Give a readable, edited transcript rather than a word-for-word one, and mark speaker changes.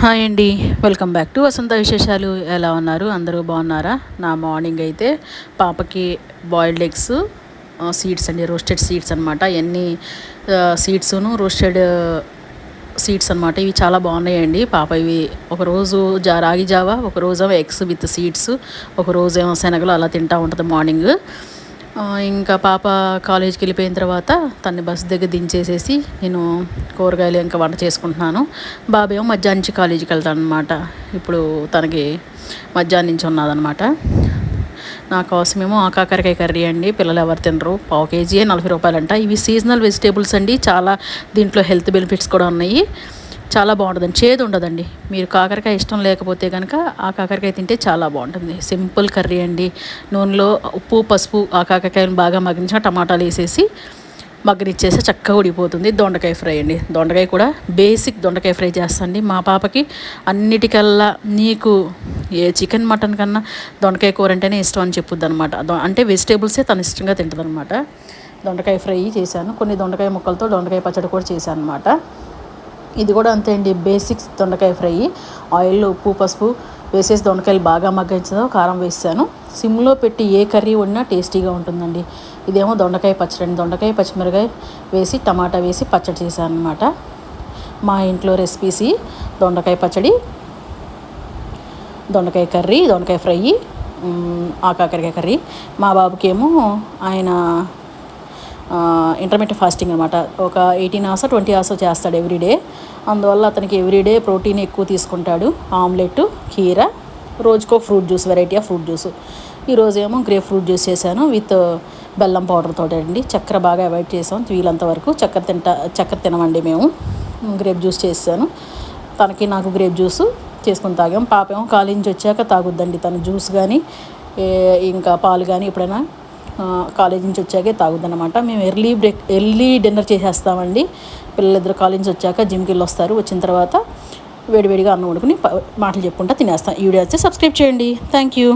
Speaker 1: Hi అండి, welcome back to వసంత విశేషాలు. ఎలా ఉన్నారు? అందరూ బాగున్నారా? నా మార్నింగ్ అయితే పాపకి బాయిల్డ్ ఎగ్స్ సీడ్స్ అండి, రోస్టెడ్ సీడ్స్ అనమాట. ఎన్ని సీడ్స్ను రోస్టెడ్ సీడ్స్ అనమాట. ఇవి చాలా బాగున్నాయండి. పాప ఇవి ఒకరోజు రాగి జావా, ఒకరోజు ఎగ్స్ విత్ సీడ్స్, ఒకరోజు ఏమో శనగలు అలా తింటూ ఉంటుంది మార్నింగ్. ఇంకా పాప కాలేజీకి వెళ్ళిపోయిన తర్వాత తన్ని బస్ దగ్గర దించేసేసి నేను కూరగాయలు ఇంకా వంట చేసుకుంటున్నాను. బాబేమో మధ్యాహ్నం నుంచి కాలేజీకి వెళ్తాను అనమాట. ఇప్పుడు తనకి మధ్యాహ్నం నుంచి ఉన్నదనమాట. నా కోసమేమో ఆకాకరకాయ కర్రీ అండి. పిల్లలు ఎవరు తినరు. పావు కేజీ 40 రూపాయలంట. ఇవి సీజనల్ వెజిటేబుల్స్ అండి. చాలా దీంట్లో హెల్త్ బెనిఫిట్స్ కూడా ఉన్నాయి. చాలా బాగుంటుందండి, చేదు ఉండదండి. మీరు కాకరకాయ ఇష్టం లేకపోతే కనుక ఆ కాకరకాయ తింటే చాలా బాగుంటుంది. సింపుల్ కర్రీ అండి. నూనెలో ఉప్పు, పసుపు ఆ కాకరకాయను బాగా మగ్గించి టమాటాలు వేసేసి మగ్గనిచ్చేసి చక్కగా ఉడిపోతుంది. దొండకాయ ఫ్రై అండి. దొండకాయ కూడా బేసిక్ దొండకాయ ఫ్రై చేస్తాండి. మా పాపకి అన్నిటికల్లా నీకు ఏ చికెన్ మటన్ కన్నా దొండకాయ కూర అంటేనే ఇష్టం అని చెప్పుద్ది అనమాట. అంటే వెజిటేబుల్సే తను ఇష్టంగా తింటుంది అనమాట. దొండకాయ ఫ్రై చేశాను. కొన్ని దొండకాయ ముక్కలతో దొండకాయ పచ్చడి కూడా చేశాను అనమాట. ఇది కూడా అంతే అండి, బేసిక్స్ దొండకాయ ఫ్రై. ఆయిల్లో ఉప్పు, పసుపు వేసేసి దొండకాయలు బాగా మగ్గించదో కారం వేసాను. సిమ్లో పెట్టి ఏ కర్రీ వండినా టేస్టీగా ఉంటుందండి. ఇదేమో దొండకాయ పచ్చడి అండి. దొండకాయ పచ్చిమిరకాయ వేసి టమాటా వేసి పచ్చడి చేశాను అనమాట. మా ఇంట్లో రెసిపీస్ దొండకాయ పచ్చడి, దొండకాయ కర్రీ, దొండకాయ ఫ్రై, ఆకాకరకాయ కర్రీ. మా బాబుకి ఏమో ఆయన ఇంటర్మీడియట్ ఫాస్టింగ్ అనమాట. ఒక 18 hours 20 hours చేస్తాడు ఎవ్రీడే. అందువల్ల అతనికి ఎవ్రీడే ప్రోటీన్ ఎక్కువ తీసుకుంటాడు. ఆమ్లెట్, కీర, రోజుకో fruit juice, variety of fruit juice. ఈరోజేమో గ్రేప్ ఫ్రూట్ జ్యూస్ చేశాను విత్ బెల్లం పౌడర్ తోటి అండి. చక్కెర బాగా అవాయిడ్ చేసాం వీలంత వరకు. చక్కెర తినమండి మేము. గ్రేప్ జ్యూస్ చేశాను. తనకి నాకు గ్రేప్ జ్యూస్ చేసుకుని తాగాం. పాపేమో కాలేజీ నుంచి వచ్చాక తాగుద్దండి తను జ్యూస్ కానీ ఇంకా పాలు కానీ ఎప్పుడైనా కాలేజీ నుంచి వచ్చాకే తాగుద్దనమాట. మేము ఎర్లీ డిన్నర్ చేసేస్తామండి. పిల్లలిద్దరు కాలేజీ నుంచి వచ్చాక జిమ్కి వెళ్ళి వస్తారు. వచ్చిన తర్వాత వేడివేడిగా అన్నం వండుకుని మాటలు చెప్పుకుంటా తినేస్తాం. ఈ వీడియో అయితే సబ్స్క్రైబ్ చేయండి. Thank you.